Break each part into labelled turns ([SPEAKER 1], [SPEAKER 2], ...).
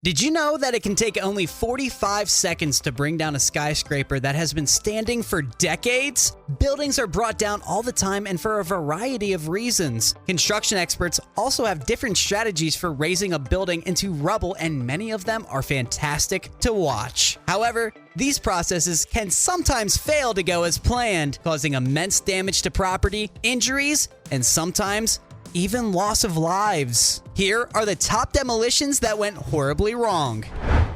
[SPEAKER 1] Did you know that it can take only 45 seconds to bring down a skyscraper that has been standing for decades? Buildings are brought down all the time and for a variety of reasons. Construction experts also have different strategies for raising a building into rubble, and many of them are fantastic to watch. However, these processes can sometimes fail to go as planned, causing immense damage to property, injuries, and sometimes even loss of lives. Here are the top demolitions that went horribly wrong.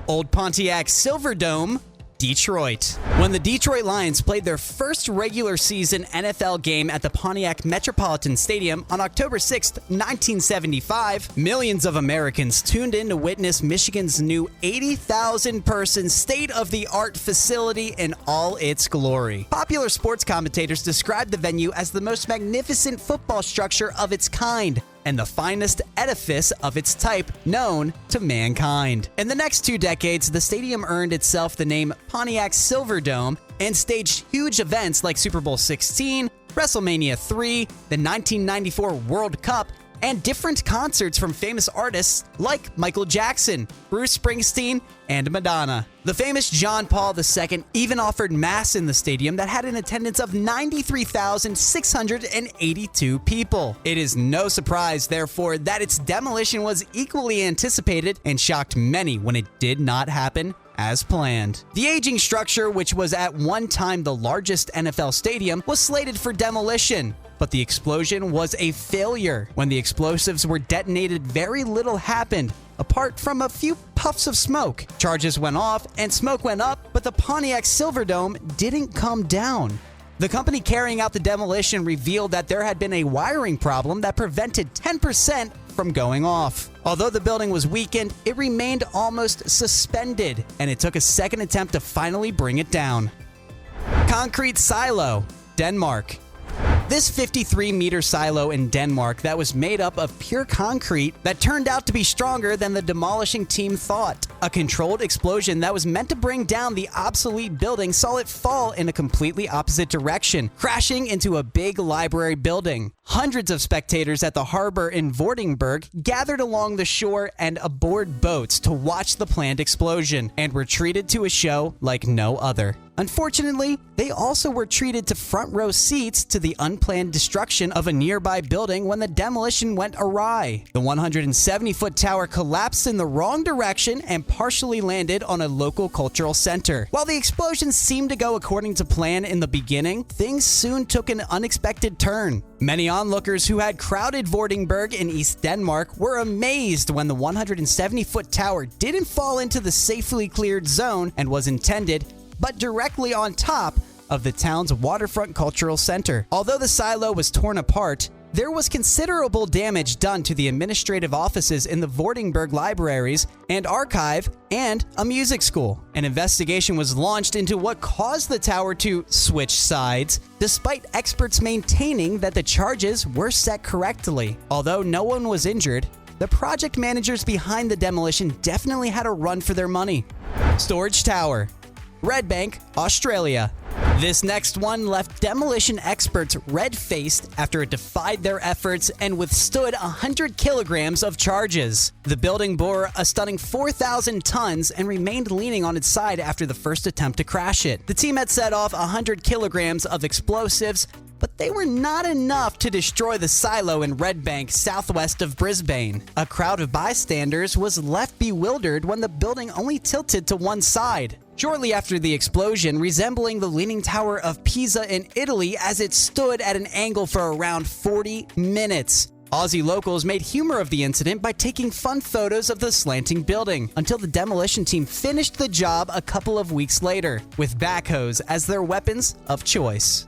[SPEAKER 1] Old Pontiac Silverdome, Detroit. When the Detroit Lions played their first regular season NFL game at the Pontiac Metropolitan Stadium on October 6, 1975, millions of Americans tuned in to witness Michigan's new 80,000-person state-of-the-art facility in all its glory. Popular sports commentators described the venue as the most magnificent football structure of its kind and the finest edifice of its type known to mankind. In the next 2 decades, the stadium earned itself the name Pontiac Silverdome and staged huge events like Super Bowl XVI, WrestleMania 3, the 1994 World Cup, and different concerts from famous artists like Michael Jackson, Bruce Springsteen, and Madonna. The famous John Paul II even offered Mass in the stadium that had an attendance of 93,682 people. It is no surprise, therefore, that its demolition was equally anticipated and shocked many when it did not happen as planned. The aging structure, which was at one time the largest NFL stadium, was slated for demolition, but the explosion was a failure. When the explosives were detonated, very little happened, apart from a few puffs of smoke. Charges went off and smoke went up, but the Pontiac Silverdome didn't come down. The company carrying out the demolition revealed that there had been a wiring problem that prevented 10% from going off. Although the building was weakened, it remained almost suspended, and it took a second attempt to finally bring it down. Concrete silo, Denmark. This 53-meter silo in Denmark that was made up of pure concrete that turned out to be stronger than the demolishing team thought. A controlled explosion that was meant to bring down the obsolete building saw it fall in a completely opposite direction, crashing into a big library building. Hundreds of spectators at the harbor in Vordingborg gathered along the shore and aboard boats to watch the planned explosion and were treated to a show like no other. Unfortunately, they also were treated to front row seats to the unplanned destruction of a nearby building when the demolition went awry. The 170-foot tower collapsed in the wrong direction and partially landed on a local cultural center. While the explosion seemed to go according to plan in the beginning, things soon took an unexpected turn. Many onlookers who had crowded Vordingborg in East Denmark were amazed when the 170-foot tower didn't fall into the safely cleared zone and was intended but directly on top of the town's waterfront cultural center. Although the silo was torn apart, there was considerable damage done to the administrative offices in the Vordingborg libraries and archive and a music school. An investigation was launched into what caused the tower to switch sides, despite experts maintaining that the charges were set correctly. Although no one was injured, the project managers behind the demolition definitely had a run for their money. Storage Tower, Red Bank, Australia. This next one left demolition experts red-faced after it defied their efforts and withstood 100 kilograms of charges. The building bore a stunning 4,000 tons and remained leaning on its side after the first attempt to crash it. The team had set off 100 kilograms of explosives, but they were not enough to destroy the silo in Red Bank, southwest of Brisbane. A crowd of bystanders was left bewildered when the building only tilted to one side. Shortly after the explosion, resembling the Leaning Tower of Pisa in Italy as it stood at an angle for around 40 minutes. Aussie locals made humor of the incident by taking fun photos of the slanting building until the demolition team finished the job a couple of weeks later, with backhoes as their weapons of choice.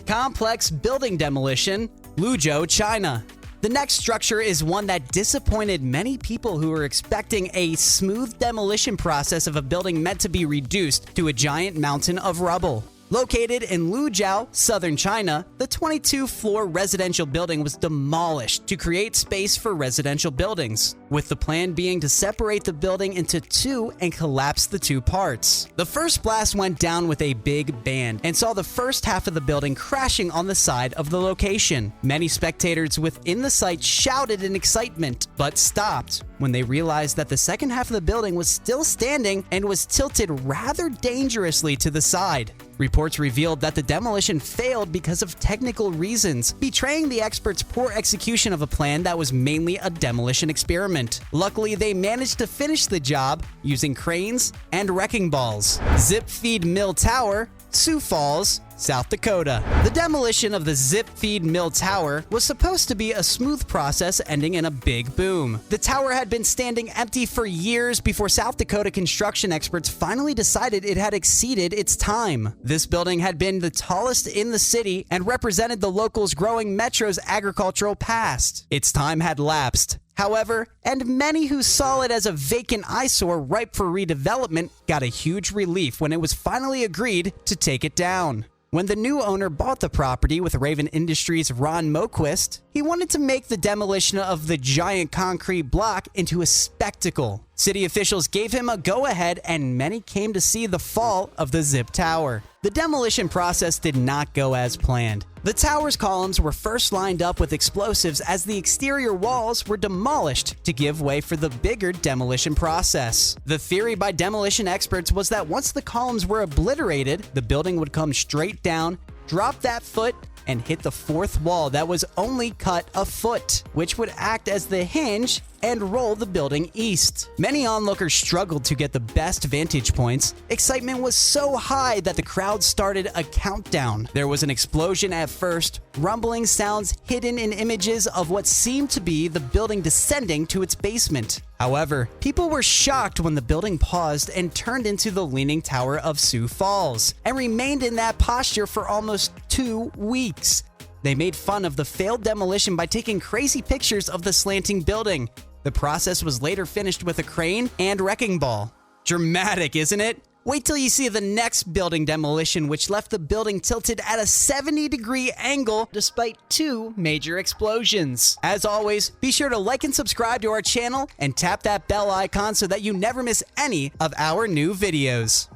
[SPEAKER 1] Complex building demolition, Luzhou, China. The next structure is one that disappointed many people who were expecting a smooth demolition process of a building meant to be reduced to a giant mountain of rubble. Located in Luzhou, southern China, the 22-floor residential building was demolished to create space for residential buildings, with the plan being to separate the building into two and collapse the two parts. The first blast went down with a big bang and saw the first half of the building crashing on the side of the location. Many spectators within the site shouted in excitement, but stopped when they realized that the second half of the building was still standing and was tilted rather dangerously to the side. Reports revealed that the demolition failed because of technical reasons, betraying the experts' poor execution of a plan that was mainly a demolition experiment. Luckily, they managed to finish the job using cranes and wrecking balls. Zip Feed Mill Tower, Sioux Falls, South Dakota. The demolition of the Zip Feed Mill Tower was supposed to be a smooth process ending in a big boom. The tower had been standing empty for years before South Dakota construction experts finally decided it had exceeded its time. This building had been the tallest in the city and represented the locals' growing metro's agricultural past. Its time had lapsed. However, and many who saw it as a vacant eyesore ripe for redevelopment got a huge relief when it was finally agreed to take it down. When the new owner bought the property with Raven Industries' Ron Moquist, he wanted to make the demolition of the giant concrete block into a spectacle. City officials gave him a go-ahead, and many came to see the fall of the Zip Tower. The demolition process did not go as planned. The tower's columns were first lined up with explosives as the exterior walls were demolished to give way for the bigger demolition process. The theory by demolition experts was that once the columns were obliterated, the building would come straight down, drop that foot, and hit the fourth wall that was only cut a foot, which would act as the hinge and roll the building east. Many onlookers struggled to get the best vantage points. Excitement was so high that the crowd started a countdown. There was an explosion at first, rumbling sounds hidden in images of what seemed to be the building descending to its basement. However, people were shocked when the building paused and turned into the Leaning Tower of Sioux Falls, and remained in that posture for almost 2 weeks. They made fun of the failed demolition by taking crazy pictures of the slanting building. The process was later finished with a crane and wrecking ball. Dramatic, isn't it? Wait till you see the next building demolition, which left the building tilted at a 70-degree angle despite 2 major explosions. As always, be sure to like and subscribe to our channel and tap that bell icon so that you never miss any of our new videos.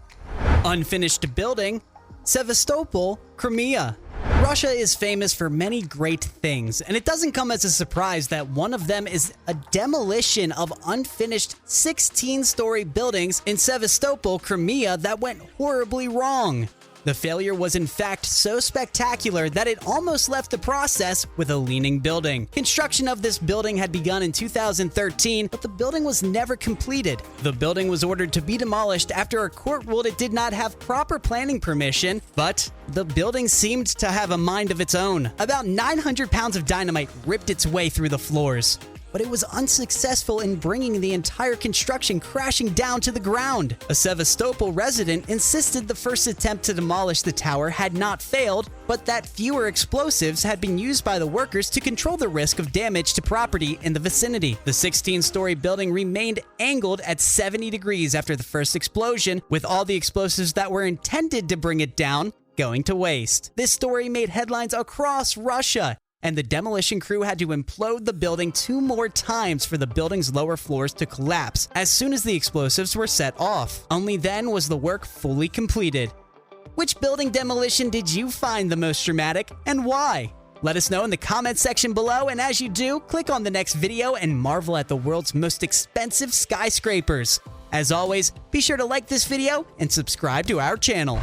[SPEAKER 1] Unfinished building, Sevastopol, Crimea. Russia is famous for many great things, and it doesn't come as a surprise that one of them is a demolition of unfinished 16-story buildings in Sevastopol, Crimea that went horribly wrong. The failure was in fact so spectacular that it almost left the process with a leaning building. Construction of this building had begun in 2013, but the building was never completed. The building was ordered to be demolished after a court ruled it did not have proper planning permission, but the building seemed to have a mind of its own. About 900 pounds of dynamite ripped its way through the floors, but it was unsuccessful in bringing the entire construction crashing down to the ground. A Sevastopol resident insisted the first attempt to demolish the tower had not failed, but that fewer explosives had been used by the workers to control the risk of damage to property in the vicinity. The 16-story building remained angled at 70 degrees after the first explosion, with all the explosives that were intended to bring it down going to waste. This story made headlines across Russia, and the demolition crew had to implode the building 2 more times for the building's lower floors to collapse as soon as the explosives were set off. Only then was the work fully completed. Which building demolition did you find the most dramatic, and why? Let us know in the comments section below, and as you do, click on the next video and marvel at the world's most expensive skyscrapers. As always, be sure to like this video and subscribe to our channel.